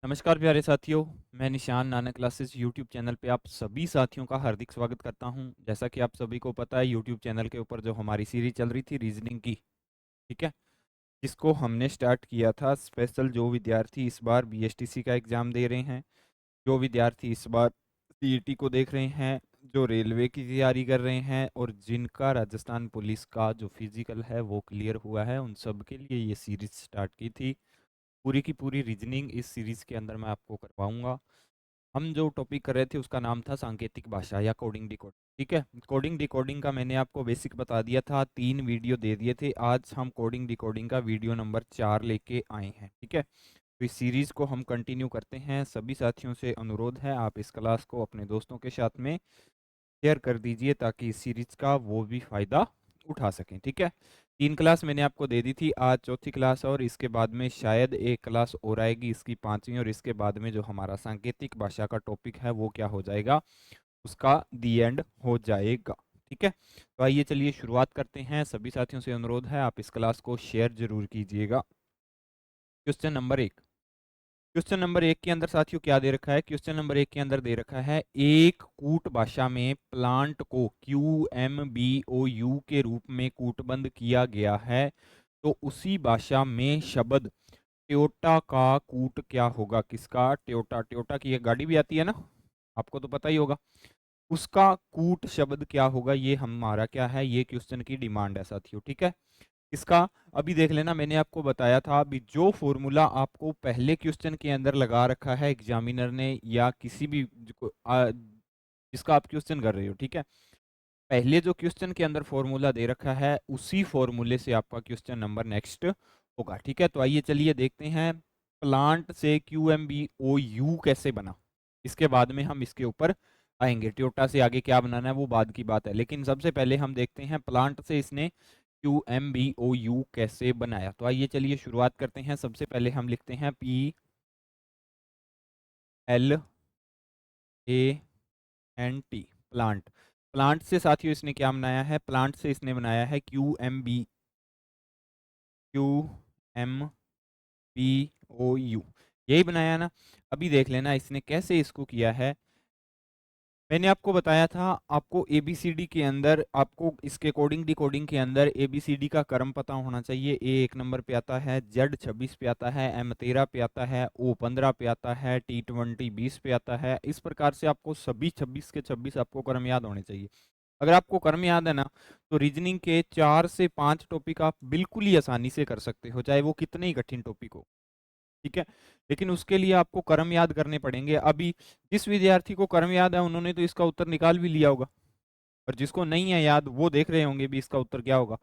नमस्कार प्यारे साथियों, मैं निशान नानक क्लासेस यूट्यूब चैनल पे आप सभी साथियों का हार्दिक स्वागत करता हूं। जैसा कि आप सभी को पता है, यूट्यूब चैनल के ऊपर जो हमारी सीरीज चल रही थी रीजनिंग की, ठीक है, जिसको हमने स्टार्ट किया था स्पेशल जो विद्यार्थी इस बार बीएसटीसी का एग्ज़ाम दे रहे हैं, जो विद्यार्थी इस बार सीईटी को देख रहे हैं, जो रेलवे की तैयारी कर रहे हैं और जिनका राजस्थान पुलिस का जो फिजिकल है वो क्लियर हुआ है, उन सब के लिए ये सीरीज स्टार्ट की थी। पूरी की पूरी रीजनिंग इस सीरीज के अंदर मैं आपको करवाऊंगा। हम जो टॉपिक कर रहे थे उसका नाम था सांकेतिक भाषा या कोडिंग डिकोडिंग। ठीक है, कोडिंग डिकोडिंग का मैंने आपको बेसिक बता दिया था, 3 वीडियो दे दिए थे। आज हम कोडिंग डिकोडिंग का वीडियो नंबर 4 लेके आए हैं। ठीक है, तो इस सीरीज को हम कंटिन्यू करते हैं। सभी साथियों से अनुरोध है, आप इस क्लास को अपने दोस्तों के साथ में शेयर कर दीजिए ताकि इस सीरीज का वो भी फायदा उठा सकें। ठीक है, 3 क्लास मैंने आपको दे दी थी, आज चौथी क्लास और इसके बाद में शायद एक क्लास और आएगी, इसकी 5वीं, और इसके बाद में जो हमारा सांकेतिक भाषा का टॉपिक है वो क्या हो जाएगा, उसका दी एंड हो जाएगा। ठीक है, तो आइए चलिए शुरुआत करते हैं। सभी साथियों से अनुरोध है, आप इस क्लास को शेयर जरूर कीजिएगा। क्वेश्चन नंबर 1 के अंदर साथियों क्या दे रखा है? क्वेश्चन नंबर 1 के अंदर दे रखा है, एक कूट भाषा में प्लांट को QMBOU के रूप में कूटबंध किया गया है, तो उसी भाषा में शब्द ट्योटा का कूट क्या होगा? किसका? ट्योटा। ट्योटा की एक गाड़ी भी आती है ना, आपको तो पता ही होगा। उसका कूट शब्द क्या होगा? ये हमारा क्या है, ये क्वेश्चन की डिमांड है साथियों। ठीक है, इसका अभी देख लेना, मैंने आपको बताया था अभी जो फॉर्मूला आपको पहले क्वेश्चन के अंदर लगा रखा है एग्जामिनर ने या किसी भी जिसका आप क्वेश्चन कर रहे हो। ठीक है, पहले जो क्वेश्चन के अंदर फॉर्मूला दे रखा है उसी फॉर्मूले से आपका क्वेश्चन नंबर नेक्स्ट होगा। ठीक है, तो आइए चलिए देखते हैं प्लांट से QMBOU कैसे बना। इसके बाद में हम इसके ऊपर आएंगे, ट्योटा से आगे क्या बनाना है वो बाद की बात है, लेकिन सबसे पहले हम देखते हैं प्लांट से इसने QMBOU कैसे बनाया। तो आइए चलिए शुरुआत करते हैं। सबसे पहले हम लिखते हैं PLANT, प्लांट। प्लांट से साथियों इसने क्या बनाया है? प्लांट से इसने बनाया है QMBOU, यही बनाया ना। अभी देख लेना इसने कैसे इसको किया है। मैंने आपको बताया था, आपको एबीसीडी के अंदर, आपको इसके कोडिंग डिकोडिंग के अंदर एबीसीडी का क्रम पता होना चाहिए। ए 1 नंबर पे आता है, जेड 26 पे आता है, एम 13 पे आता है, ओ 15 पे आता है, टी 20 20 पे आता है। इस प्रकार से आपको सभी 26 के 26 आपको क्रम याद होने चाहिए। अगर आपको क्रम याद है ना, तो रीजनिंग के 4 से 5 टॉपिक आप बिल्कुल ही आसानी से कर सकते हो, चाहे वो कितने ही कठिन टॉपिक हो। ठीक है, लेकिन उसके लिए आपको क्रम याद करने पड़ेंगे। अभी जिस विद्यार्थी को क्रम याद है उन्होंने तो इसका उत्तर निकाल भी लिया होगा, और जिसको नहीं है याद वो देख रहे होंगे भी इसका उत्तर क्या होगा।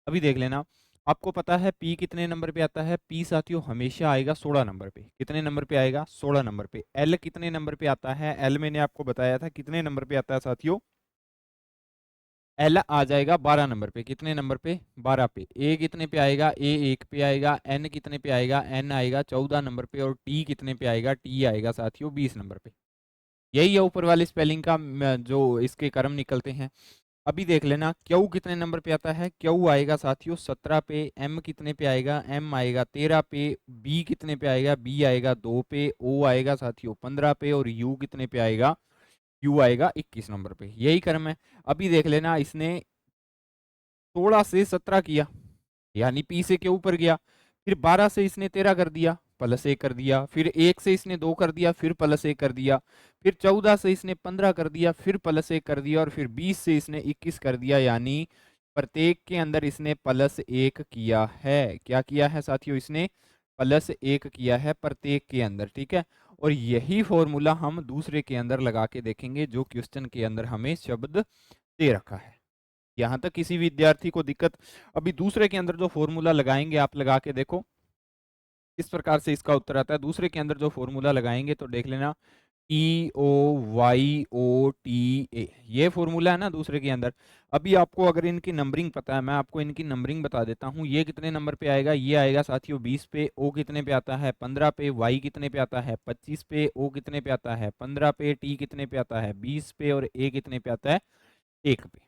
अभी देख लेना, आपको पता है पी कितने नंबर पे आता है? पी साथियों हमेशा आएगा 16 नंबर पे। कितने नंबर पे आएगा? 16 नंबर पे। एल कितने नंबर पे आता है? एल मैंने आपको बताया था कितने नंबर पे आता है साथियों? एल आ जाएगा 12 नंबर पे। कितने नंबर पे? 12 पे। ए कितने पे आएगा? ए 1 पे आएगा। एन कितने पे आएगा? एन आएगा 14 नंबर पे। और टी कितने पे आएगा? टी आएगा साथियों 20 नंबर पे। यही है ऊपर वाले स्पेलिंग का जो इसके क्रम निकलते हैं। अभी देख लेना, क्यू कितने नंबर पे आता है? क्यू आएगा साथियों 17 पे। एम कितने पे आएगा? एम आएगा 13 पे। बी कितने पे आएगा? बी आएगा 2 पे। ओ आएगा साथियों 15 पे। और यू कितने पे आएगा? यू आएगा 21 नंबर पे। यही क्रम है। अभी देख लेना, इसने 16 से 17 किया, यानी पी से के ऊपर गया। फिर 12 से इसने 13 कर दिया, प्लस 1 कर दिया। फिर 1 से इसने 2 कर दिया, फिर प्लस 1 कर दिया। फिर 14 से इसने 15 कर दिया, फिर प्लस 1 कर दिया। और फिर 20 से इसने 21 कर दिया, यानी प्रत्येक के अंदर इसने प्लस 1 किया है। क्या किया है साथियों? इसने प्लस 1 किया है प्रत्येक के अंदर। ठीक है, और यही फॉर्मूला हम दूसरे के अंदर लगा के देखेंगे जो क्वेश्चन के अंदर हमें शब्द दे रखा है। यहाँ तक किसी विद्यार्थी को दिक्कत? अभी दूसरे के अंदर जो फॉर्मूला लगाएंगे आप लगा के देखो, इस प्रकार से इसका उत्तर आता है। दूसरे के अंदर जो फॉर्मूला लगाएंगे तो देख लेना, TOYOTA, ये फॉर्मूला है ना दूसरे के अंदर। अभी आपको अगर इनकी नंबरिंग पता है, मैं आपको इनकी नंबरिंग बता देता हूँ। ये कितने नंबर पे आएगा? ये आएगा साथियों 20 पे। ओ कितने पे आता है? 15 पे। वाई कितने पे आता है? 25 पे। ओ कितने पे आता है? 15 पे। टी कितने पे आता है? 20 पे। और ए कितने पे आता है? 1 पे।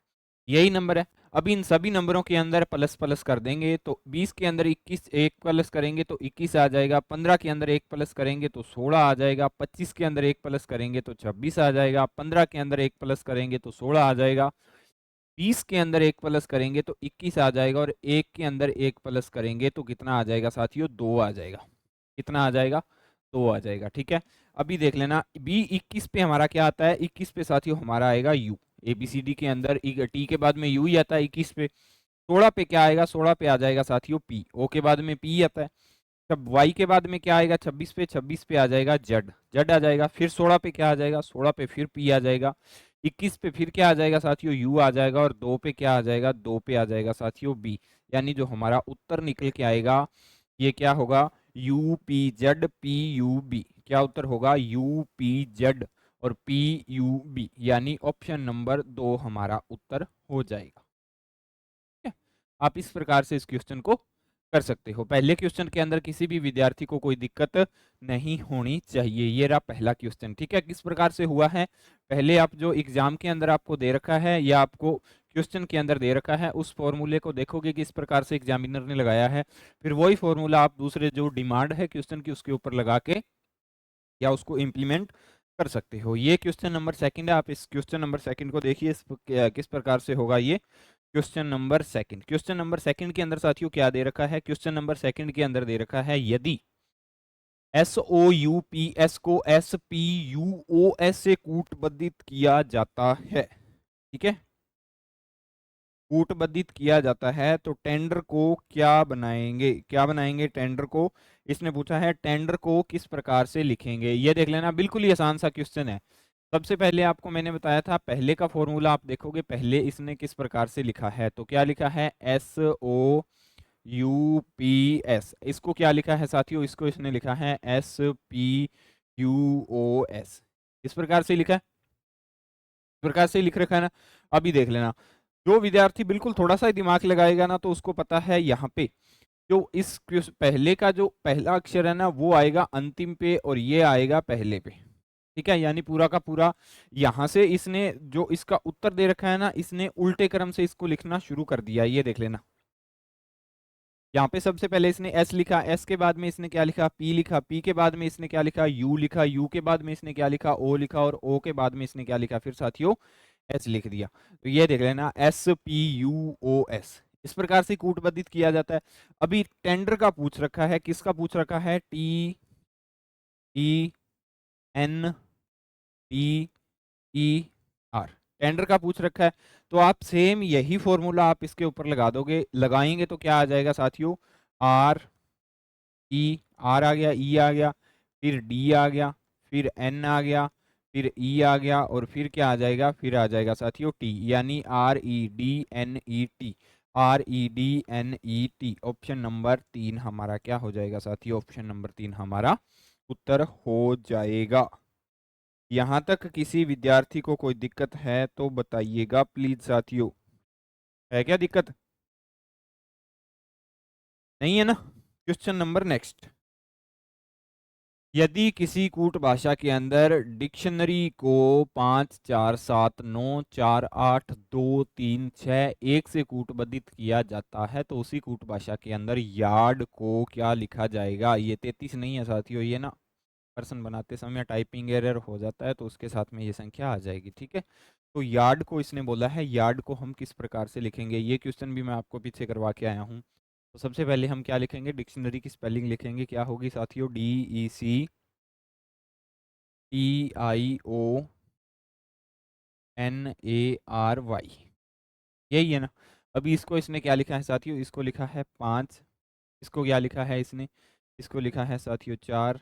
यही नंबर है। अभी इन सभी नंबरों के अंदर प्लस प्लस कर देंगे तो 20 के अंदर 21 एक प्लस करेंगे तो 21 आ जाएगा, 15 के अंदर एक प्लस करेंगे तो 16 आ जाएगा, 25 के अंदर एक प्लस करेंगे तो 26 आ जाएगा, 15 के अंदर एक प्लस करेंगे तो 16 आ जाएगा, 20 के अंदर एक प्लस करेंगे तो 21 आ जाएगा, और एक के अंदर एक प्लस करेंगे तो कितना आ जाएगा साथियों, 2 आ जाएगा। कितना आ जाएगा, 2 आ जाएगा। ठीक है, अभी देख लेना बी 21 पे हमारा क्या आता है, 21 पे साथियों हमारा आएगा यू। एबीसीडी के अंदर टी के बाद में यू ही आता है 21 पे। 16 पे क्या आएगा, 16 पे आ जाएगा साथियों पी। ओ के बाद में पी आता है। तब वाई के बाद में क्या आएगा 26 पे, 26 पे आ जाएगा जेड, जेड आ जाएगा। फिर 16 पे क्या आ जाएगा, 16 पे फिर पी आ जाएगा। 21 पे फिर क्या आ जाएगा साथियों, यू आ जाएगा। और 2 पे क्या आ जाएगा, 2 पे आ जाएगा साथियों बी। यानी जो हमारा उत्तर निकल के आएगा ये क्या होगा, U P Z P U B. क्या उत्तर होगा, यू पी जेड और पी यू बी, यानी ऑप्शन नंबर 2 हमारा उत्तर हो जाएगा। ठीक है, आप इस प्रकार से इस क्वेश्चन को कर सकते हो। पहले क्वेश्चन के अंदर किसी भी विद्यार्थी को कोई दिक्कत नहीं होनी चाहिए। ये रहा पहला क्वेश्चन। ठीक है, किस प्रकार से हुआ है, पहले आप जो एग्जाम के अंदर आपको दे रखा है या आपको क्वेश्चन के अंदर दे रखा है उस फॉर्मूले को देखोगे किस प्रकार से एग्जामिनर ने लगाया है, फिर वही फॉर्मूला आप दूसरे जो डिमांड है क्वेश्चन की उसके ऊपर लगा के या उसको इम्प्लीमेंट कर सकते हो। ये क्वेश्चन नंबर सेकंड है, आप इस क्वेश्चन नंबर सेकंड को देखिए किस प्रकार से होगा ये question number second. Question number second के अंदर साथियों क्या दे रखा है, क्वेश्चन नंबर सेकंड के अंदर दे रखा है यदि S O U P S को S P U O S से कूटबद्धित किया जाता है। ठीक है, कूटबद्धित किया जाता है तो टेंडर को क्या बनाएंगे, क्या बनाएंगे टेंडर को। इसने पूछा है टेंडर को किस प्रकार से लिखेंगे। ये देख लेना, बिल्कुल ही आसान सा क्वेश्चन है। सबसे पहले आपको मैंने बताया था पहले का फॉर्मूला आप देखोगे, पहले इसने किस प्रकार से लिखा है, तो क्या लिखा है S O U P S. इसको क्या लिखा है साथियों, इसको इसने लिखा है S P U O S. इस प्रकार से लिखा है, इस प्रकार से लिख रखा है ना। अभी देख लेना, जो विद्यार्थी बिल्कुल थोड़ा सा ही दिमाग लगाएगा ना तो उसको पता है यहाँ पे जो इस पहले का जो पहला अक्षर है ना वो आएगा अंतिम पे और ये आएगा पहले पे। ठीक है, यानी पूरा का पूरा यहां से इसने जो इसका उत्तर दे रखा है ना इसने उल्टे क्रम से इसको लिखना शुरू कर दिया। ये देख लेना, यहाँ पे सबसे पहले इसने एस लिखा, एस के बाद में इसने क्या लिखा, पी लिखा, पी के बाद में इसने क्या लिखा, यू लिखा, यू के बाद में इसने क्या लिखा, ओ लिखा, और ओ के बाद में इसने क्या लिखा, फिर साथियों एस लिख दिया। तो ये देख लेना S P U O S, इस प्रकार से कूटबद्धित किया जाता है। अभी टेंडर का पूछ रखा है, किसका पूछ रखा है, T E N T E R, tender का पूछ रखा है। तो आप सेम यही फॉर्मूला आप इसके ऊपर लगा दोगे, लगाएंगे तो क्या आ जाएगा साथियों, आर ई, आर आ गया, ई आ गया, फिर डी आ गया, फिर एन आ गया, फिर ई आ गया, और फिर क्या आ जाएगा, फिर आ जाएगा साथियों टी, यानी R E D N E T, R E D N E T. Option number 3 हमारा क्या हो जाएगा साथियों, ऑप्शन नंबर 3 हमारा उत्तर हो जाएगा। यहाँ तक किसी विद्यार्थी को कोई दिक्कत है तो बताइएगा प्लीज साथियों, है क्या दिक्कत, नहीं है ना। क्वेश्चन नंबर नेक्स्ट, यदि किसी कूट भाषा के अंदर डिक्शनरी को 5 4 7 9 4 8 2 3 6 1 से कूटबद्धित किया जाता है तो उसी कूट भाषा के अंदर यार्ड को क्या लिखा जाएगा। ये 33 नहीं है साथियों, ये ना पर्सन बनाते समय टाइपिंग एरर हो जाता है तो उसके साथ में ये संख्या आ जाएगी। ठीक है, तो यार्ड को इसने बोला है, यार्ड को हम किस प्रकार से लिखेंगे, ये क्वेश्चन भी मैं आपको पीछे करवा के आया हूँ। तो सबसे पहले हम क्या लिखेंगे, डिक्शनरी की स्पेलिंग लिखेंगे, क्या होगी साथियों, D E C T I O N A R Y, यही है ना। अभी इसको इसने क्या लिखा है साथियों, इसको लिखा है 5, इसको क्या लिखा है इसने, इसको लिखा है साथियों 4,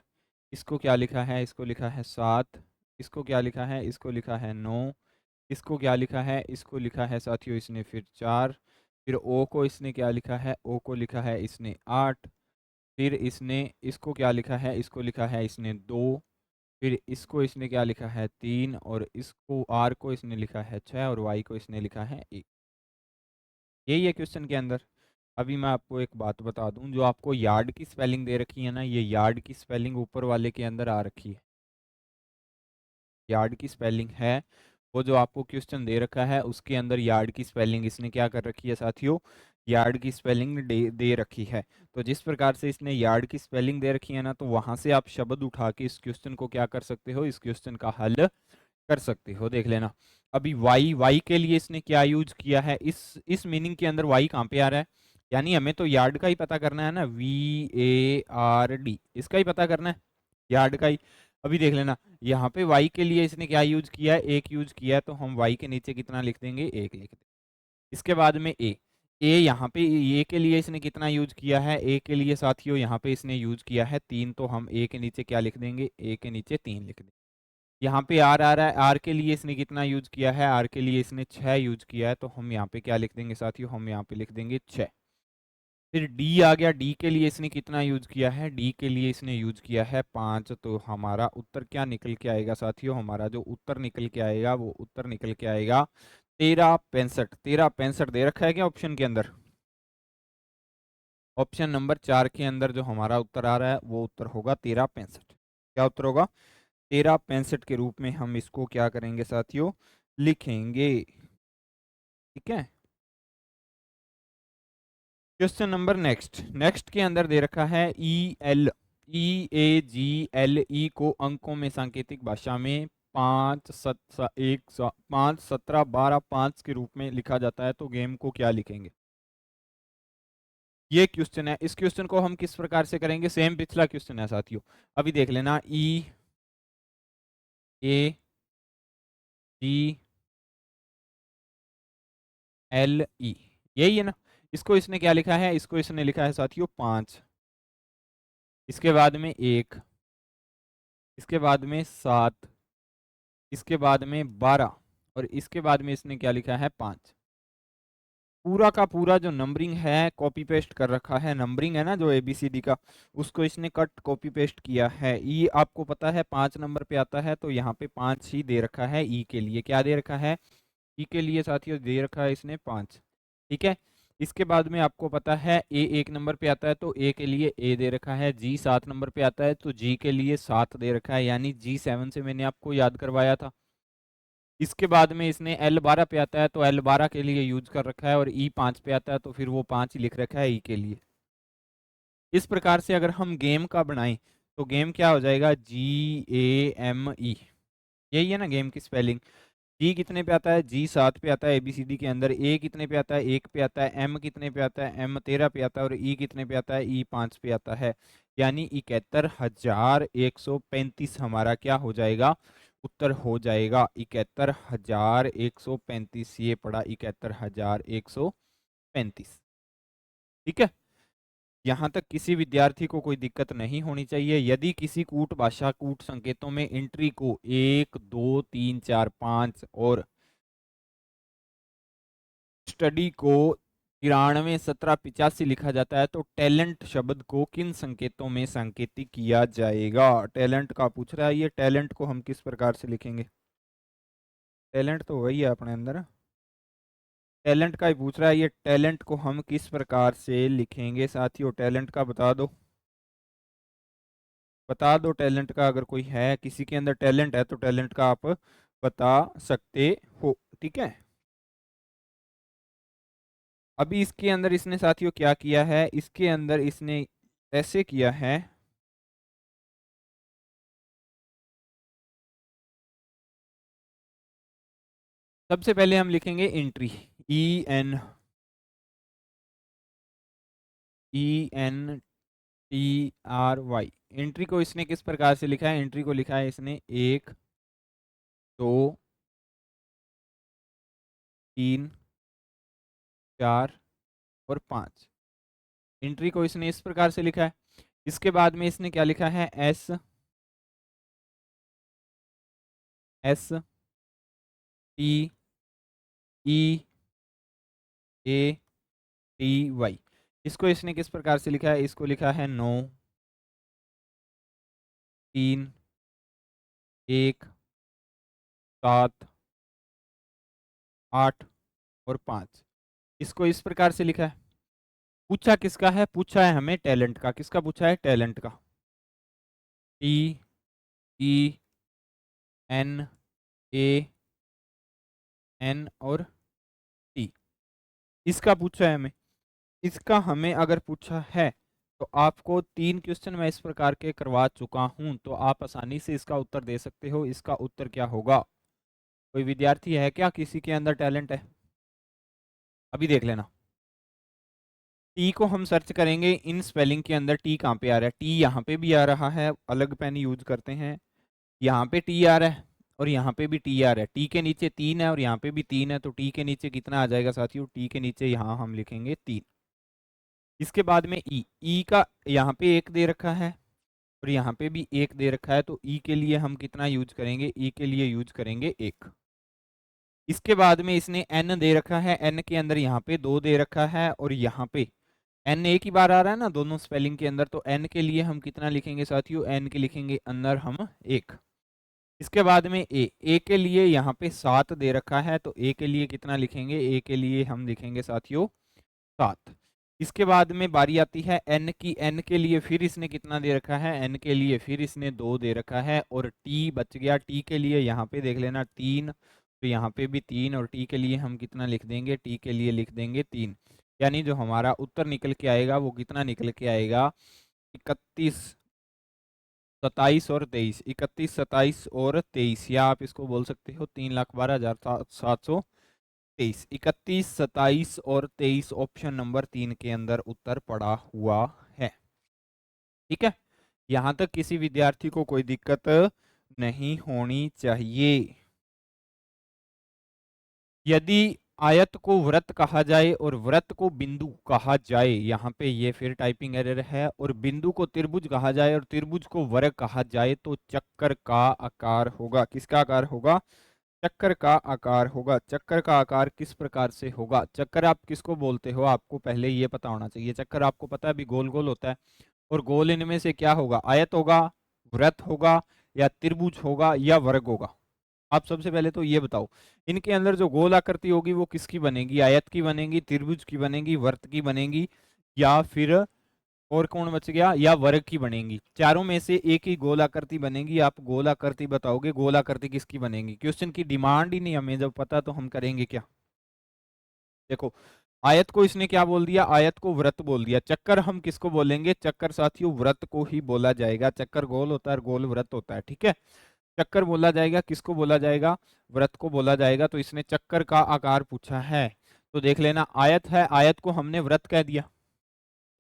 इसको क्या लिखा है, इसको लिखा है 7, इसको क्या लिखा है, इसको लिखा है 9, इसको क्या लिखा है, इसको लिखा है साथियों इसने फिर 4, फिर ओ को इसने क्या लिखा है, ओ को लिखा है इसने 8, फिर इसने इसको क्या लिखा है, इसको लिखा है इसने 2, फिर इसको इसने क्या लिखा है 3, और इसको आर को इसने लिखा है 6, और वाई को इसने लिखा है 1। यही है क्वेश्चन के अंदर। अभी मैं आपको एक बात बता दूं, जो आपको यार्ड की स्पेलिंग दे रखी है ना, ये यार्ड की स्पेलिंग ऊपर वाले के अंदर आ रखी है, यार्ड की स्पेलिंग है वो जो आपको क्वेश्चन दे रखा है उसके अंदर यार्ड की स्पेलिंग इसने क्या कर रखी है साथियों, यार्ड की स्पेलिंग दे रखी है। तो जिस प्रकार से इसने यार्ड की स्पेलिंग दे रखी है ना, तो वहां से आप शब्द उठा के इस क्वेश्चन को क्या कर सकते हो, इस क्वेश्चन का हल कर सकते हो। देख लेना अभी वाई, वाई के लिए इसने क्या यूज किया है, इस मीनिंग के अंदर वाई कहाँ पे आ रहा है, यानी हमें तो यार्ड का ही पता करना है ना, VARD, इसका ही पता करना है, यार्ड का ही। अभी देख लेना यहाँ पे वाई के लिए इसने क्या यूज किया है, एक यूज किया है, तो हम वाई के नीचे कितना लिख देंगे, एक लिख देंगे। इसके बाद में ए यहाँ पे ए के लिए इसने कितना यूज किया है, ए के लिए साथियों यहाँ पे इसने यूज किया है 3, तो हम ए के नीचे क्या लिख देंगे, ए के नीचे 3 लिख देंगे। यहाँ पे आर आ रहा है, आर के लिए इसने कितना यूज किया है, आर के लिए इसने 6 यूज किया है, तो हम यहाँ पे क्या लिख देंगे साथियों, हम यहाँ पे लिख देंगे 6। फिर डी आ गया, डी के लिए इसने कितना यूज किया है, डी के लिए इसने यूज किया है 5, तो हमारा उत्तर क्या निकल के आएगा साथियों, हमारा जो उत्तर निकल के आएगा वो उत्तर निकल के आएगा 1365। 1365 दे रखा है क्या ऑप्शन के अंदर, ऑप्शन नंबर 4 के अंदर जो हमारा उत्तर आ रहा है वो उत्तर होगा 1365। क्या उत्तर होगा, 1365 के रूप में हम इसको क्या करेंगे साथियों, लिखेंगे। ठीक है, क्वेश्चन नंबर नेक्स्ट, नेक्स्ट के अंदर दे रखा है EAGLE को अंकों में सांकेतिक भाषा में 5 17 12 5 के रूप में लिखा जाता है, तो गेम को क्या लिखेंगे, ये क्वेश्चन है। इस क्वेश्चन को हम किस प्रकार से करेंगे, सेम पिछला क्वेश्चन है साथियों। अभी देख लेना EAGLE, यही है ना। इसको इसने क्या लिखा है, इसको इसने लिखा है साथियों 5, इसके बाद में 1, इसके बाद में 7, इसके बाद में 12, और इसके बाद में इसने क्या लिखा है 5। पूरा का पूरा जो नंबरिंग है कॉपी पेस्ट कर रखा है, नंबरिंग है ना जो ABCD का, उसको इसने कट कॉपी पेस्ट किया है। ई आपको पता है 5 नंबर पे आता है, तो यहाँ पे 5 ही दे रखा है। ई के लिए क्या दे रखा है, ई के लिए साथियों दे रखा है इसने 5। ठीक है, इसके बाद में आपको पता है ए 1 नंबर पे आता है, तो ए के लिए ए दे रखा है। जी 7 नंबर पे आता है, तो जी के लिए 7 दे रखा है, यानी G7 से मैंने आपको याद करवाया था। इसके बाद में इसने L12 पे आता है, तो L12 के लिए यूज कर रखा है, और E5 पे आता है, तो फिर वो 5 ही लिख रखा है ई के लिए। इस प्रकार से अगर हम गेम का बनाएं, तो गेम क्या हो जाएगा, GAME, यही है ना गेम की स्पेलिंग। जी कितने पे आता है, G7 पे आता है ABCD के अंदर। ए कितने पे आता है, 1 पे आता है। एम कितने पे आता है, M 13 पे आता है। और ई कितने पे आता है, ई 5 पे आता है। यानी 71,135 हमारा क्या हो जाएगा, उत्तर हो जाएगा 71,135। ये पड़ा 71,135। ठीक है, यहाँ तक किसी विद्यार्थी को कोई दिक्कत नहीं होनी चाहिए। यदि किसी कूट भाषा कूट संकेतों में एंट्री को 1 2 3 4 5 और स्टडी को 93 17 85 लिखा जाता है, तो टैलेंट शब्द को किन संकेतों में सांकेतिक किया जाएगा। टैलेंट का पूछ रहा है, ये टैलेंट को हम किस प्रकार से लिखेंगे, टैलेंट तो वही है अपने अंदर, टैलेंट का ही पूछ रहा है। ये टैलेंट को हम किस प्रकार से लिखेंगे साथियों, टैलेंट का बता दो, बता दो टैलेंट का। अगर कोई है, किसी के अंदर टैलेंट है, तो टैलेंट का आप बता सकते हो। ठीक है, अभी इसके अंदर इसने साथियों क्या किया है, इसके अंदर इसने ऐसे किया है, सबसे पहले हम लिखेंगे एंट्री, ENTRY। एंट्री को इसने किस प्रकार से लिखा है, एंट्री को लिखा है इसने 1 2 3 4 और 5। एंट्री को इसने इस प्रकार से लिखा है। इसके बाद में इसने क्या लिखा है, STEATY। इसको इसने किस प्रकार से लिखा है, इसको लिखा है 9 3 1 7 8 और 5। इसको इस प्रकार से लिखा है। पूछा किसका है, पूछा है हमें टैलेंट का। किसका पूछा है, टैलेंट का। TENNA एन और टी। इसका पूछा है हमें, इसका हमें अगर पूछा है तो आपको 3 क्वेश्चन मैं इस प्रकार के करवा चुका हूं, तो आप आसानी से इसका उत्तर दे सकते हो। इसका उत्तर क्या होगा? कोई विद्यार्थी है क्या, किसी के अंदर टैलेंट है? अभी देख लेना। टी को हम सर्च करेंगे इन स्पेलिंग के अंदर, टी कहाँ पे आ रहा है? टी यहाँ पे भी आ रहा है, अलग पेन यूज करते हैं। यहाँ पे टी आ रहा है और यहाँ पे भी टी आ रहा है। टी के नीचे 3 है और यहाँ पे भी 3 है, तो टी के नीचे कितना आ जाएगा साथियों? टी के नीचे यहाँ हम लिखेंगे 3। इसके बाद में ई का यहाँ पे 1 दे रखा है और यहाँ पे भी 1 दे रखा है, तो ई के लिए हम कितना यूज करेंगे? ई के लिए यूज करेंगे 1। इसके बाद में इसने एन दे रखा है, एन के अंदर यहाँ पे 2 दे रखा है और यहाँ पे एन एक ही बार आ रहा है ना दोनों स्पेलिंग के अंदर, तो एन के लिए हम कितना लिखेंगे साथियों? एन के लिखेंगे अंदर हम 1। इसके बाद में ए के लिए यहाँ पे 7 दे रखा है, तो ए के लिए कितना लिखेंगे? ए के लिए हम लिखेंगे साथियों 7। इसके बाद में बारी आती है एन की, एन के लिए फिर इसने कितना दे रखा है? एन के लिए फिर इसने 2 दे रखा है और टी बच गया। टी के लिए यहाँ पे देख लेना 3, तो यहाँ पे भी 3 और टी के लिए हम कितना लिख देंगे? टी के लिए लिख देंगे 3। यानी जो हमारा उत्तर निकल के आएगा वो कितना निकल के आएगा? 31, 27 और 23। 31, 27 और 23, या आप इसको बोल सकते हो 3,12,723। 31, 27 और 23 ऑप्शन नंबर 3 के अंदर उत्तर पड़ा हुआ है। ठीक है, यहां तक किसी विद्यार्थी को कोई दिक्कत नहीं होनी चाहिए। यदि आयत को वृत्त कहा जाए और वृत्त को बिंदु कहा जाए, यहाँ पे ये फिर टाइपिंग एरर है, और बिंदु को त्रिभुज कहा जाए और त्रिभुज को वर्ग कहा जाए, तो चक्कर का आकार होगा। किसका आकार होगा? चक्कर का आकार होगा। चक्कर का आकार किस प्रकार से होगा? चक्कर आप किसको बोलते हो? आपको पहले ये पता होना चाहिए। चक्कर आपको पता है अभी गोल गोल होता है, और गोल इनमें से क्या होगा? आयत होगा, वृत्त होगा, या त्रिभुज होगा, या वर्ग होगा? आप सबसे पहले तो ये बताओ, इनके अंदर जो गोल आकृति होगी वो किसकी बनेगी? आयत की बनेगी, त्रिभुज की बनेगी, वर्त की बनेगी, या फिर और कौन बच गया? या वर्ग की बनेगी। चारों में से एक ही गोल आकृति बनेगी। आप गोल आकृति बताओगे, गोल आकृति किसकी बनेगी? क्वेश्चन की डिमांड ही नहीं हमें जब पता, तो हम करेंगे क्या? देखो, आयत को इसने क्या बोल दिया? आयत को वृत्त बोल दिया। चक्कर हम किसको बोलेंगे? चक्कर साथियों वृत्त को ही बोला जाएगा। चक्कर गोल होता है, गोल वृत्त होता है। ठीक है, चक्कर बोला जाएगा। किसको बोला जाएगा? वृत्त को बोला जाएगा। तो इसने चक्कर का आकार पूछा है, तो देख लेना आयत है, आयत को हमने वृत्त कह दिया,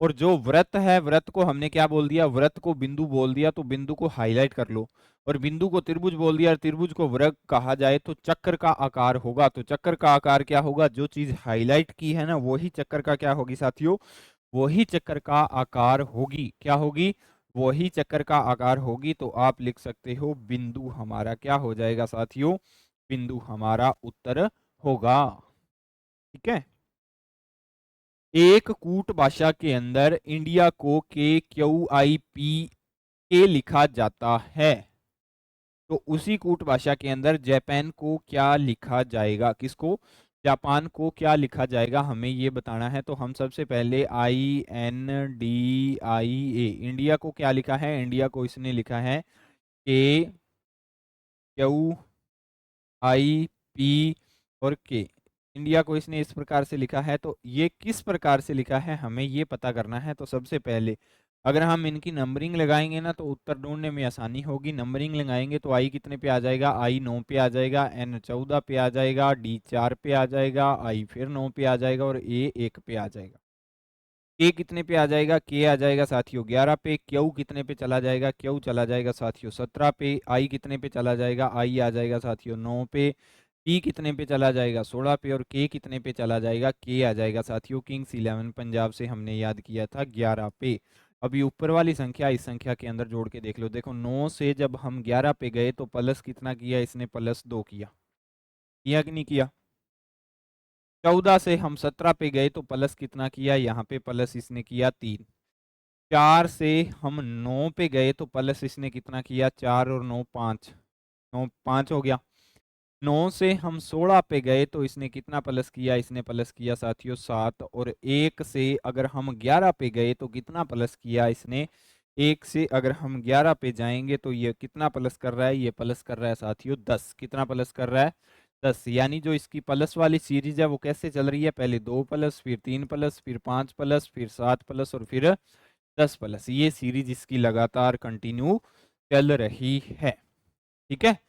और जो वृत्त है वृत्त को हमने क्या बोल दिया? वृत्त को बिंदु बोल दिया, तो बिंदु को हाईलाइट कर लो। और बिंदु को त्रिभुज बोल दिया, और त्रिभुज को वर्ग कहा जाए, तो चक्कर का आकार होगा। तो चक्कर का आकार क्या होगा? जो चीज हाईलाइट की है ना, वही चक्कर का क्या होगी साथियों? वही चक्कर का आकार होगी। क्या होगी? वही चक्कर का आकार होगी। तो आप लिख सकते हो बिंदु हमारा क्या हो जाएगा साथियों? बिंदु हमारा उत्तर होगा। ठीक है, एक कूट भाषा के अंदर इंडिया को KQIP लिखा जाता है, तो उसी कूट भाषा के अंदर जापान को क्या लिखा जाएगा? किसको? जापान को क्या लिखा जाएगा, हमें ये बताना है। तो हम सबसे पहले INDIA, इंडिया को क्या लिखा है? इंडिया को इसने लिखा है KQIP और के। इंडिया को इसने इस प्रकार से लिखा है, तो ये किस प्रकार से लिखा है हमें ये पता करना है। तो सबसे पहले अगर हम इनकी नंबरिंग लगाएंगे ना, तो उत्तर ढूंढने में आसानी होगी। नंबरिंग लगाएंगे तो आई कितने पे आ जाएगा? आई 9 पे आ जाएगा, एन 14 पे आ जाएगा, डी 4 पे आ जाएगा, आई फिर 9 पे आ जाएगा, और ए 1 पे आ जाएगा। के कितने पे आ जाएगा? के आ जाएगा साथियों 11 पे। क्यू कितने पे चला जाएगा? क्यू चला जाएगा साथियों 17 पे। आई कितने पे चला जाएगा? आई आ जाएगा साथियों 9 पे। पी कितने पे चला जाएगा? 16 पे। और के कितने पे चला जाएगा? के आ जाएगा साथियों किंग्स 11 पंजाब से हमने याद किया था 11 पे। अभी ऊपर वाली संख्या इस संख्या के अंदर जोड़ के देख लो। देखो 9 से जब हम 11 पे गए तो प्लस कितना किया इसने? प्लस 2 किया। किया कि नहीं किया? 14 से हम 17 पे गए तो प्लस कितना किया? यहाँ पे प्लस इसने किया 3। 4 से हम 9 पे गए तो प्लस इसने कितना किया? 4 और 9 5, 9 5 हो गया। 9 से हम 16 पे गए तो इसने कितना प्लस किया? इसने प्लस किया साथियों 7। और 1 से अगर हम 11 पे गए तो कितना प्लस किया इसने? 1 से अगर हम 11 पे जाएंगे तो ये कितना प्लस कर रहा है? ये प्लस कर रहा है साथियों 10। कितना प्लस कर रहा है? 10, यानी जो इसकी प्लस वाली सीरीज है वो कैसे चल रही है, पहले 2 प्लस, फिर 3 प्लस, फिर 5 प्लस, फिर 7 प्लस और फिर 10 प्लस। ये सीरीज इसकी लगातार कंटिन्यू चल रही है। ठीक है,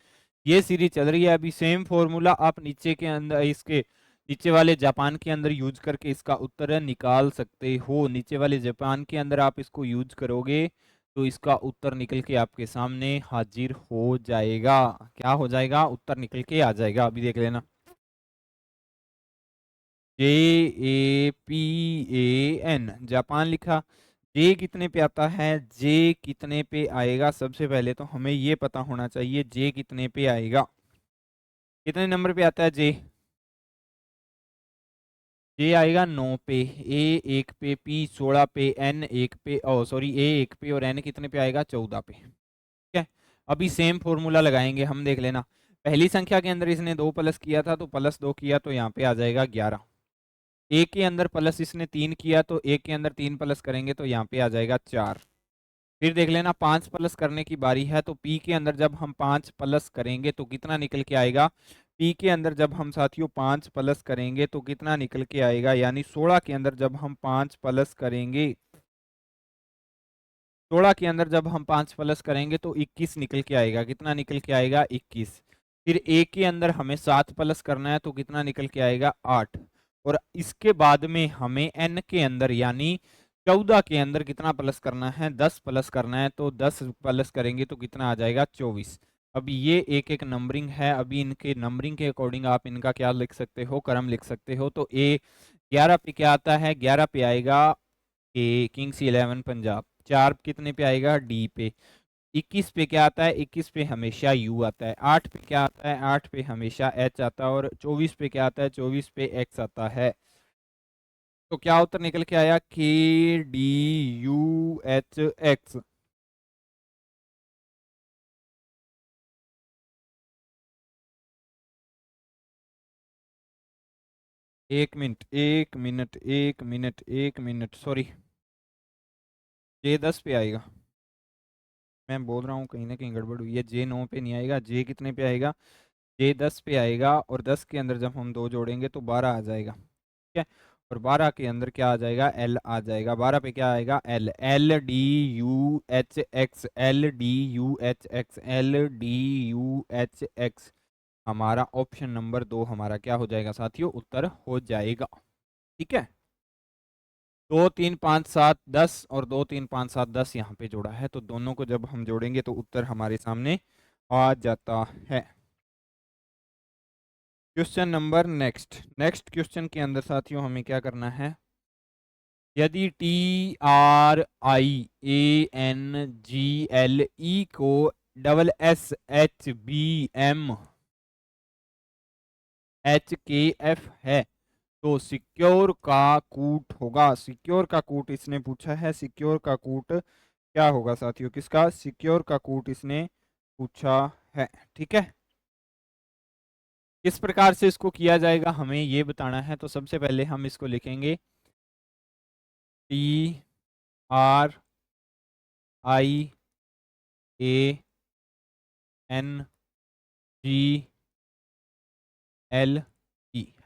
ये सीरीज चल रही है। अभी सेम फॉर्मूला आप नीचे के अंदर, इसके नीचे वाले जापान के अंदर यूज करके इसका उत्तर निकाल सकते हो। नीचे वाले जापान के अंदर आप इसको यूज करोगे तो इसका उत्तर निकल के आपके सामने हाजिर हो जाएगा। क्या हो जाएगा, उत्तर निकल के आ जाएगा। अभी देख लेना, JAPAN जापान लिखा। जे कितने पे आता है, जे कितने पे आएगा, सबसे पहले तो हमें ये पता होना चाहिए जे कितने पे आएगा। कितने नंबर पे आता है जे? जे आएगा 9 पे, ए 1 पे, पी 16 पे, एन 1 पे, ओ सॉरी ए 1 पे, और एन कितने पे आएगा, 14 पे। ठीक है, अभी सेम फॉर्मूला लगाएंगे हम। देख लेना, पहली संख्या के अंदर इसने 2 प्लस किया था तो प्लस 2 किया तो यहाँ पे आ जाएगा 11। एक के अंदर प्लस इसने 3 किया तो एक के अंदर 3 प्लस करेंगे तो यहाँ पे आ जाएगा 4। फिर देख लेना, 5 प्लस करने की बारी है तो पी के अंदर जब हम 5 प्लस करेंगे तो कितना निकल के आएगा, पी के अंदर जब हम साथियों 5 प्लस करेंगे तो कितना निकल के आएगा, यानी 16 के अंदर जब हम 5 प्लस करेंगे, 16 के अंदर जब हम 5 प्लस करेंगे तो 21 निकल के आएगा। कितना निकल के आएगा, 21। फिर ए के अंदर हमें 7 प्लस करना है तो कितना निकल के आएगा, 8। और इसके बाद में हमें एन के अंदर यानी 14 के अंदर कितना प्लस करना है, 10 प्लस करना है। तो 10 प्लस करेंगे तो कितना आ जाएगा, 24। अभी ये एक एक नंबरिंग है, अभी इनके नंबरिंग के अकॉर्डिंग आप इनका क्या लिख सकते हो, क्रम लिख सकते हो। तो ए 11 पे क्या आता है, 11 पे आएगा ए किंग्स 11 पंजाब। 4 कितने पे आएगा, डी पे। 21 पे क्या आता है, 21 पे हमेशा यू आता है। 8 पे क्या आता है, 8 पे हमेशा एच आता है। और 24 पे क्या आता है, 24 पे एक्स आता है। तो क्या उत्तर निकल के आया, KDUHX। एक मिनट, एक मिनट, एक मिनट, एक मिनट, सॉरी, जे 10 पे आएगा। मैं बोल रहा हूँ कहीं ना कहीं गड़बड़ हुई है। जे 9 पे नहीं आएगा, जे कितने पे आएगा, जे 10 पे आएगा। और 10 के अंदर जब हम 2 जोड़ेंगे तो 12 आ जाएगा। ठीक है, और 12 के अंदर क्या आ जाएगा, एल आ जाएगा। 12 पे क्या आएगा, एल। LDUHX, LDUHX, LDUHX। हमारा ऑप्शन नंबर 2 हमारा क्या हो जाएगा साथियों, उत्तर हो जाएगा। ठीक है, 2 3 5 7 10 और 2 3 5 7 10 यहाँ पे जोड़ा है, तो दोनों को जब हम जोड़ेंगे तो उत्तर हमारे सामने आ जाता है। Question number next, next question के अंदर साथियों हमें क्या करना है, यदि TRIANGLE को SSHBMHKF है तो सिक्योर का कूट होगा। सिक्योर का कूट इसने पूछा है, सिक्योर का कूट क्या होगा साथियों, किसका, सिक्योर का कूट इसने पूछा है। ठीक है, किस प्रकार से इसको किया जाएगा हमें ये बताना है। तो सबसे पहले हम इसको लिखेंगे TRIANGLE,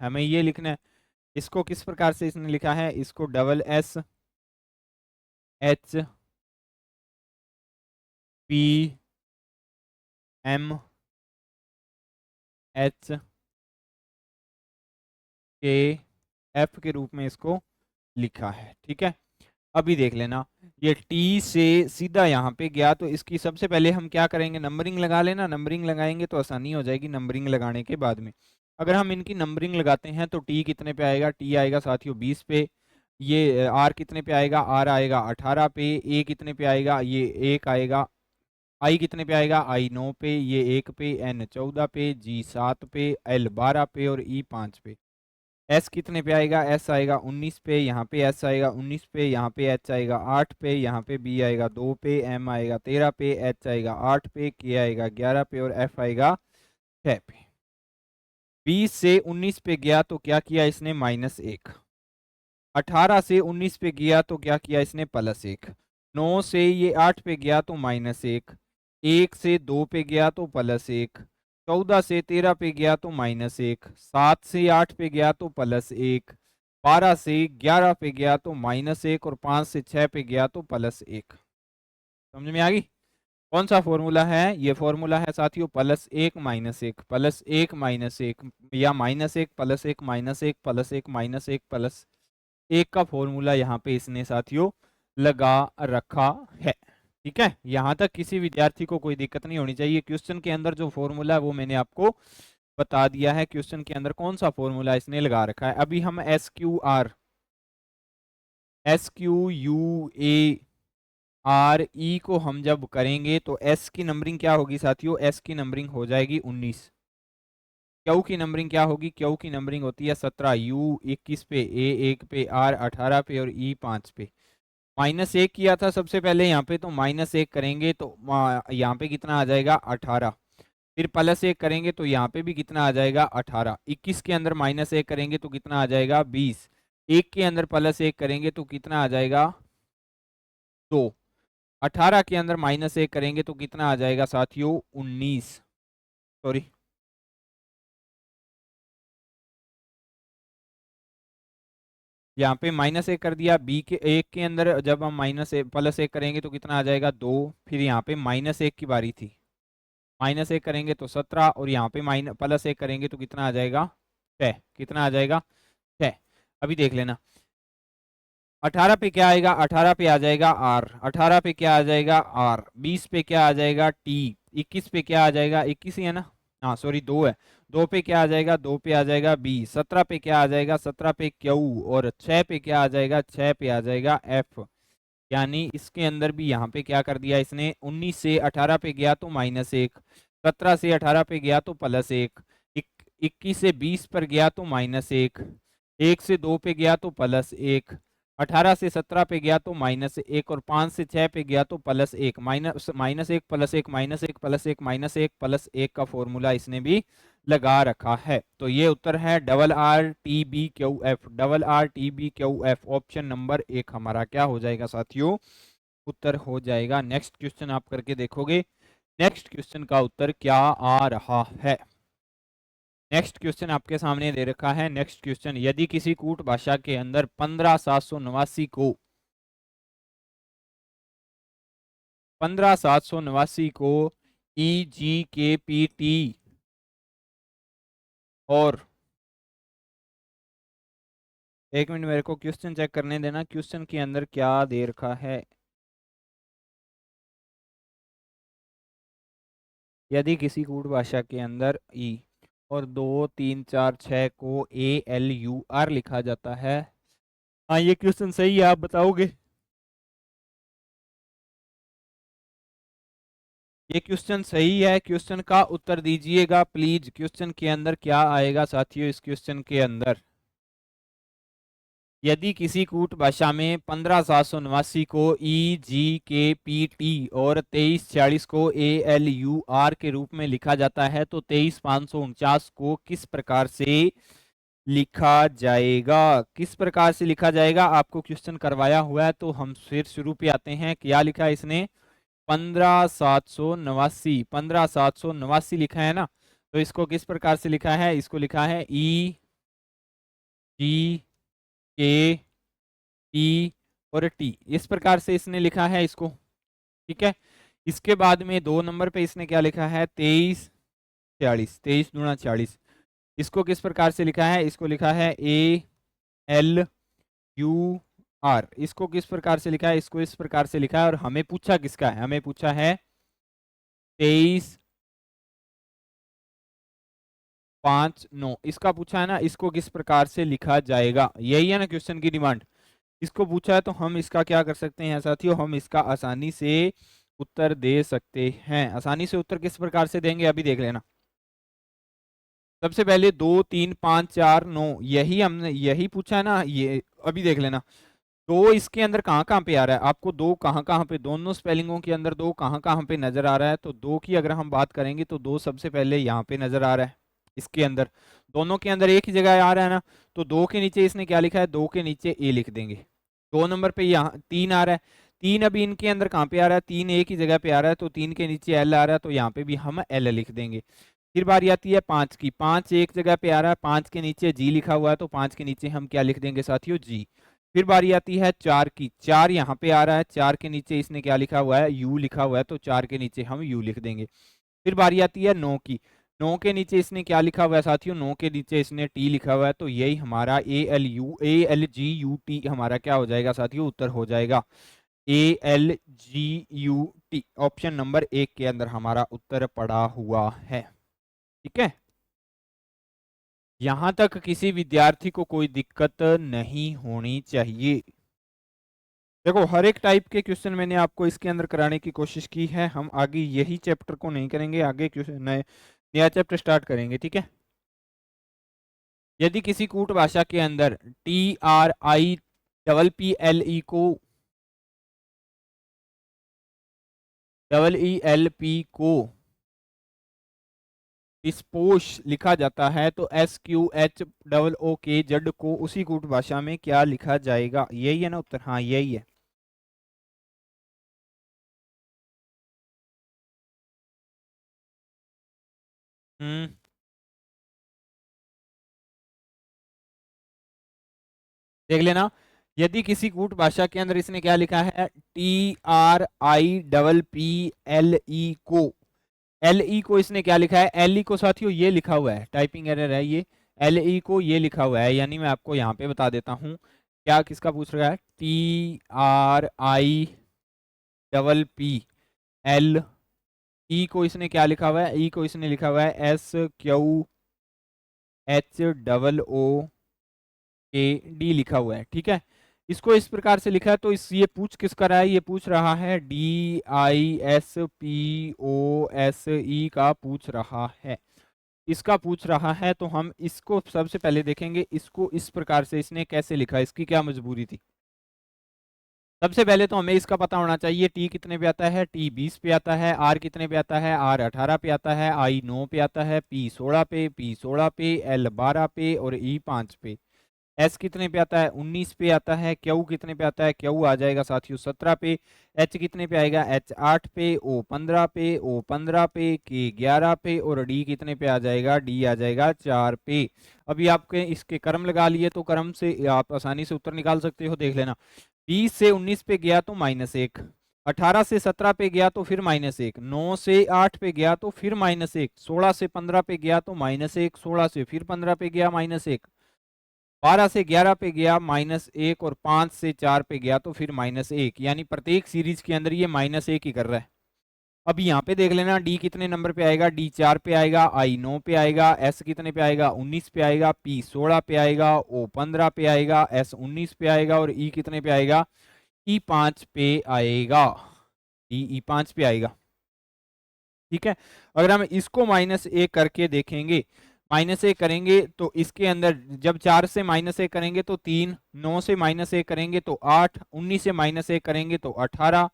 हमें ये लिखना है। इसको किस प्रकार से इसने लिखा है, इसको SSHBMHKF के रूप में इसको लिखा है। ठीक है, अभी देख लेना, ये टी से सीधा यहाँ पे गया तो इसकी सबसे पहले हम क्या करेंगे, नंबरिंग लगा लेना। नंबरिंग लगाएंगे तो आसानी हो जाएगी नंबरिंग लगाने के बाद में। अगर हम इनकी नंबरिंग लगाते हैं तो टी कितने पे आएगा, टी आएगा साथियों 20 पे। ये आर कितने पे आएगा, आर आएगा 18 पे। ए कितने पे आएगा, ये 1 आएगा। आई कितने पे आएगा, आई 9 पे, ये 1 पे, एन 14 पे, जी 7 पे, एल 12 पे और ई 5 पे। एस कितने पे आएगा, एस आएगा 19 पे, यहाँ पे एस आएगा 19 पे, यहाँ पे एच आएगा 8 पे, यहाँ पे बी आएगा 2 पे, एम आएगा 13 पे, एच आएगा 8 पे, के आएगा 11 पे और एफ आएगा 6 पे। 20 से 19 पे गया तो क्या किया इसने, -1। 18 से 19 पे गया तो क्या किया इसने, +1। 9 से ये 8 पे गया तो -1। 1 से 2 पे गया तो +1। 14 से 13 पे गया तो -1, 7 से 8 पे गया तो +1, 12 से 11 पे गया तो -1 और 5 से 6 पे गया तो +1। समझ में आ गई? कौन सा फॉर्मूला है? ये फॉर्मूला है साथियों +1 -1 +1 -1 या -1 +1 -1 +1 -1 +1 का फॉर्मूला यहाँ पे इसने साथियों लगा रखा है। ठीक है, यहाँ तक किसी विद्यार्थी को कोई दिक्कत नहीं होनी चाहिए। क्वेश्चन के अंदर जो फॉर्मूला है वो मैंने आपको बता दिया है, क्वेश्चन के अंदर कौन सा फॉर्मूला इसने लगा रखा है। अभी हम SQRE को हम जब करेंगे तो S की नंबरिंग क्या होगी साथियों? S की नंबरिंग हो जाएगी 19। क्यू की नंबरिंग क्या होगी? क्यू की नंबरिंग होती है 17, U 21 पे, A 1 पे, R 18 पे और E 5 पे। -1 किया था सबसे पहले यहाँ पे, तो -1 करेंगे तो यहाँ पे कितना आ जाएगा? 18। फिर +1 करेंगे तो यहाँ पे भी कितना आ जाएगा? 18। 21 के अंदर -1 करेंगे तो कितना आ जाएगा? 20। 1 के अंदर +1 करेंगे तो कितना आ जाएगा? 2। 18 के अंदर -1 करेंगे तो कितना आ जाएगा साथियों? 19। सॉरी, यहाँ पे -1 कर दिया। बी के 1 के अंदर जब हम +1 करेंगे तो कितना आ जाएगा? 2। फिर यहाँ पे -1 की बारी थी, -1 करेंगे तो 17 और यहाँ पे +1 करेंगे तो कितना आ जाएगा? 6। कितना आ जाएगा? 6। अभी देख लेना, 18 पे क्या आएगा? 18 पे आ जाएगा R, 18 पे क्या आ जाएगा? R, 20 पे क्या आ जाएगा? T, 21 पे क्या आ जाएगा? 21 ही है ना, हाँ सॉरी 2 है। 2 पे क्या आ जाएगा? 2 पे आ जाएगा B, 17 पे क्या आ जाएगा? 17 पे Q और 6 पे क्या आ जाएगा? 6 पे आ जाएगा F। यानी इसके अंदर भी यहाँ पे क्या कर दिया इसने? 19 से 18 पे गया तो -1, 17 से 18 पे गया तो +1, 21 से 20 पर गया तो -1, 1 से 2 पे गया तो +1, 18 से 17 पे गया तो -1 और 5 से 6 पे गया तो +1। -1 +1 -1 +1 +1 का फॉर्मूला इसने भी लगा रखा है। तो ये उत्तर है RRTBQF, RRTBQF। ऑप्शन नंबर 1 हमारा क्या हो जाएगा साथियों? उत्तर हो जाएगा। नेक्स्ट क्वेश्चन आप करके देखोगे, नेक्स्ट क्वेश्चन का उत्तर क्या आ रहा है। नेक्स्ट क्वेश्चन आपके सामने दे रखा है। नेक्स्ट क्वेश्चन, यदि किसी कूट भाषा के अंदर 15,789 को 15,789 को EGKPT और एक मिनट मेरे को क्वेश्चन चेक करने देना, क्वेश्चन के अंदर क्या दे रखा है। यदि किसी कूट भाषा के अंदर ई और 2 3 4 6 को ALUR लिखा जाता है। हाँ ये क्वेश्चन सही है, आप बताओगे? ये क्वेश्चन सही है, क्वेश्चन का उत्तर दीजिएगा प्लीज। क्वेश्चन के अंदर क्या आएगा साथियों? इस क्वेश्चन के अंदर यदि किसी कूट भाषा में 15,789 को EGKPT और 2346 को ALUR के रूप में लिखा जाता है तो 23,549 को किस प्रकार से लिखा जाएगा? किस प्रकार से लिखा जाएगा? आपको क्वेश्चन करवाया हुआ है तो हम फिर शुरू पे आते हैं। क्या लिखा है इसने? 15,789 लिखा है ना, तो इसको किस प्रकार से लिखा है? इसको लिखा है EGKP और T, इस प्रकार से इसने लिखा है इसको। ठीक है, इसके बाद में 2 नंबर पे इसने क्या लिखा है? 2346, 23 दूना 40। इसको किस प्रकार से लिखा है? इसको लिखा है ALUR। इसको किस प्रकार से लिखा है? इसको इस प्रकार से लिखा है। और हमें पूछा किसका है? हमें पूछा है 23,5,9, इसका पूछा है ना, इसको किस प्रकार से लिखा जाएगा? यही है ना क्वेश्चन की डिमांड। इसको पूछा है तो हम इसका क्या कर सकते हैं साथियों? हम इसका आसानी से उत्तर दे सकते हैं। आसानी से उत्तर किस प्रकार से देंगे अभी देख लेना। सबसे पहले 2 3 5 4 9, यही हमने यही पूछा है ना। ये अभी देख लेना, 2 इसके अंदर कहाँ कहाँ पे आ रहा है आपको? 2 कहाँ कहाँ पे, दोनों स्पेलिंगों के अंदर 2 कहाँ कहाँ पे नजर आ रहा है? तो 2 की अगर हम बात करेंगे तो 2 सबसे पहले यहाँ पे नजर आ रहा है। इसके अंदर दोनों के अंदर एक ही जगह आ रहा है ना, तो 2 के नीचे इसने क्या लिखा है? 2 के नीचे ए लिख देंगे। 2 नंबर पे यहाँ 3 आ रहा है। 3 अभी इनके अंदर कहाँ पे आ रहा है? 3 एक ही जगह पे आ रहा है, तो 3 के नीचे एल आ रहा है, तो यहाँ पे भी हम एल लिख देंगे। फिर बारी आती है 5 की। 5 एक जगह पे आ रहा है, 5 के नीचे जी लिखा हुआ है, तो 5 के नीचे हम क्या लिख देंगे साथियों, जी। फिर बारी आती है 4 की। 4 यहाँ पे आ रहा है, 4 के नीचे इसने क्या लिखा हुआ है, यू लिखा हुआ है, तो 4 के नीचे हम यू लिख देंगे। फिर बारी आती है 9 की। 9 के नीचे इसने क्या लिखा हुआ है साथियों, 9 के नीचे इसने टी लिखा हुआ है, तो यही हमारा ALGUT हमारा क्या हो जाएगा साथियों, उत्तर हो जाएगा ALGUT। ऑप्शन नंबर 1 के अंदर हमारा उत्तर पड़ा हुआ है। ठीक है, यहां तक किसी विद्यार्थी को कोई दिक्कत नहीं होनी चाहिए। देखो, हर एक टाइप के क्वेश्चन मैंने आपको इसके अंदर कराने की कोशिश की है। हम आगे यही चैप्टर को नहीं करेंगे, आगे क्वेश्चन नया चैप्टर स्टार्ट करेंगे। ठीक है, यदि किसी कूट भाषा के अंदर TRIPPLE को EELP को डिस्पोज लिखा जाता है, तो SQHOOKZ को उसी कूट भाषा में क्या लिखा जाएगा, यही है ना उत्तर, हाँ यही है। हम्म, देख लेना, यदि किसी कूट भाषा के अंदर इसने क्या लिखा है, TRIPPLE को, LE को इसने क्या लिखा है, LE को साथियों ये लिखा हुआ है, टाइपिंग एरर है ये, LE को ये लिखा हुआ है, यानी मैं आपको यहाँ पे बता देता हूँ क्या किसका पूछ रहा है, TRIPPLE को इसने क्या लिखा हुआ है, E को इसने लिखा हुआ है SQHOOKD लिखा हुआ है। ठीक है, इसको इस प्रकार से लिखा है, तो इस ये पूछ किसका रहा है, ये पूछ रहा है DISPOSE का पूछ रहा है, इसका पूछ रहा है। तो हम इसको सबसे पहले देखेंगे, इसको इस प्रकार से इसने कैसे लिखा, इसकी क्या मजबूरी थी। सबसे पहले तो हमें इसका पता होना चाहिए, टी कितने पे आता है, टी 20 पे आता है, आर कितने पे आता है, आर 18 पे आता है, आई 9 पे आता है, पी 16 पे, पी 16 पे, एल 12 पे और ई 5 पे। एस कितने पे आता है, 19 पे आता है। क्यू कितने पे आता है, क्यू आ जाएगा साथियों 17 पे। एच कितने पे आएगा, एच 8 पे, ओ 15 पे, ओ 15 पे, के 11 पे और डी कितने पे आ जाएगा, डी आ जाएगा 4 पे। अभी आपके इसके क्रम लगा लिए, तो क्रम से आप आसानी से उत्तर निकाल सकते हो, देख लेना। 20 से 19 पे गया तो -1, 18 से 17 पे गया तो फिर -1, 9 से 8 पे गया तो फिर -1, 16 से 15 पे गया तो -1, 16 से फिर 15 पे गया -1, 12 से 11 पे गया -1 और 5 से 4 पे गया तो फिर -1, यानी प्रत्येक सीरीज के अंदर ये -1 ही कर रहा है। अब यहाँ पे देख लेना, डी कितने नंबर पे आएगा, डी 4 पे आएगा, आई 9 पे आएगा, एस कितने पे आएगा, 19 पे आएगा, पी 16 पे आएगा, ओ 15 पे आएगा, एस 19 पे आएगा और ई कितने पे आएगा, ई 5 पे आएगा, ई 5 पे आएगा। ठीक है, अगर हम इसको -1 करके देखेंगे, -1 करेंगे तो इसके अंदर जब 4 से -1 करेंगे तो 3, 9 से -1 करेंगे तो 8, 19 से -1 करेंगे तो 18,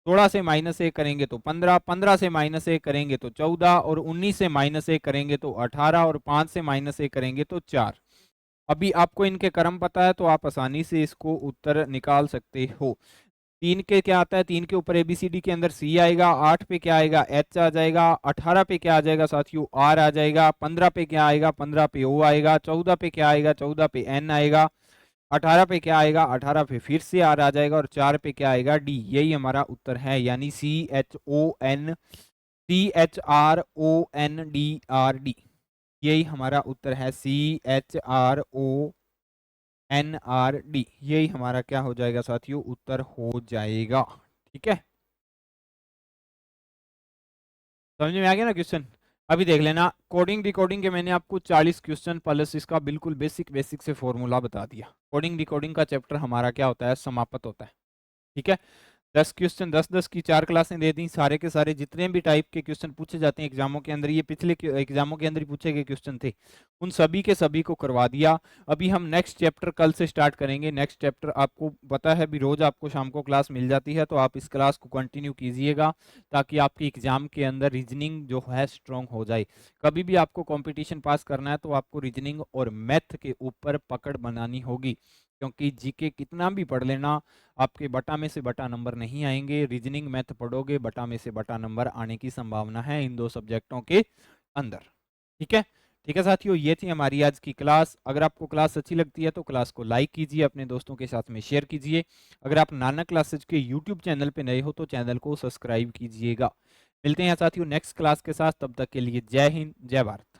16 से -1 करेंगे तो 15, 15 से -1 करेंगे तो 14 और 19 से -1 करेंगे तो 18 और 5 से -1 करेंगे तो 4। अभी आपको इनके क्रम पता है, तो आप आसानी से इसको उत्तर निकाल सकते हो। 3 के क्या आता है, 3 के ऊपर ABCD के अंदर C आएगा, 8 पे क्या आएगा, H आ जाएगा, 18 पे क्या आ जाएगा साथियों, R आ जाएगा, 15 पे क्या आएगा, 15 पे O आएगा, 14 पे क्या आएगा, 14 पे N आएगा, 18 पे क्या आएगा, 18 पे फिर से R आ जाएगा और 4 पे क्या आएगा, D। यही हमारा उत्तर है, यानी CHRONDRD, यही हमारा उत्तर है, CHRONDRD, यही हमारा क्या हो जाएगा साथियों, उत्तर हो जाएगा। ठीक है, समझ में आ गया ना क्वेश्चन। अभी देख लेना, कोडिंग डिकोडिंग के मैंने आपको 40 क्वेश्चन प्लस इसका बिल्कुल बेसिक से फॉर्मूला बता दिया। कोडिंग डिकोडिंग का चैप्टर हमारा क्या होता है, समाप्त होता है। ठीक है, 10 क्वेश्चन, 10-10 की 4 क्लासें दे दी, सारे के सारे जितने भी टाइप के क्वेश्चन पूछे जाते हैं एग्जामों के अंदर, ये पिछले एग्जामों के अंदर ही पूछे गए क्वेश्चन थे, उन सभी के सभी को करवा दिया। अभी हम नेक्स्ट चैप्टर कल से स्टार्ट करेंगे। नेक्स्ट चैप्टर आपको पता है भी रोज आपको शाम को क्लास मिल जाती है, तो आप इस क्लास को कंटिन्यू कीजिएगा ताकि आपके एग्जाम के अंदर रीजनिंग जो है स्ट्रॉन्ग हो जाए। कभी भी आपको कॉम्पिटिशन पास करना है तो आपको रीजनिंग और मैथ के ऊपर पकड़ बनानी होगी, क्योंकि जीके कितना भी पढ़ लेना, आपके बटा में से बटा नंबर नहीं आएंगे। रीजनिंग मैथ पढ़ोगे, बटा में से बटा नंबर आने की संभावना है इन दो सब्जेक्टों के अंदर। ठीक है। ठीक है साथियों, ये थी हमारी आज की क्लास। अगर आपको क्लास अच्छी लगती है तो क्लास को लाइक कीजिए, अपने दोस्तों के साथ में शेयर कीजिए। अगर आप नाना क्लासेज के यूट्यूब चैनल पे नए हो तो चैनल को सब्सक्राइब कीजिएगा। मिलते हैं साथियों नेक्स्ट क्लास के साथ, तब तक के लिए जय हिंद, जय भारत।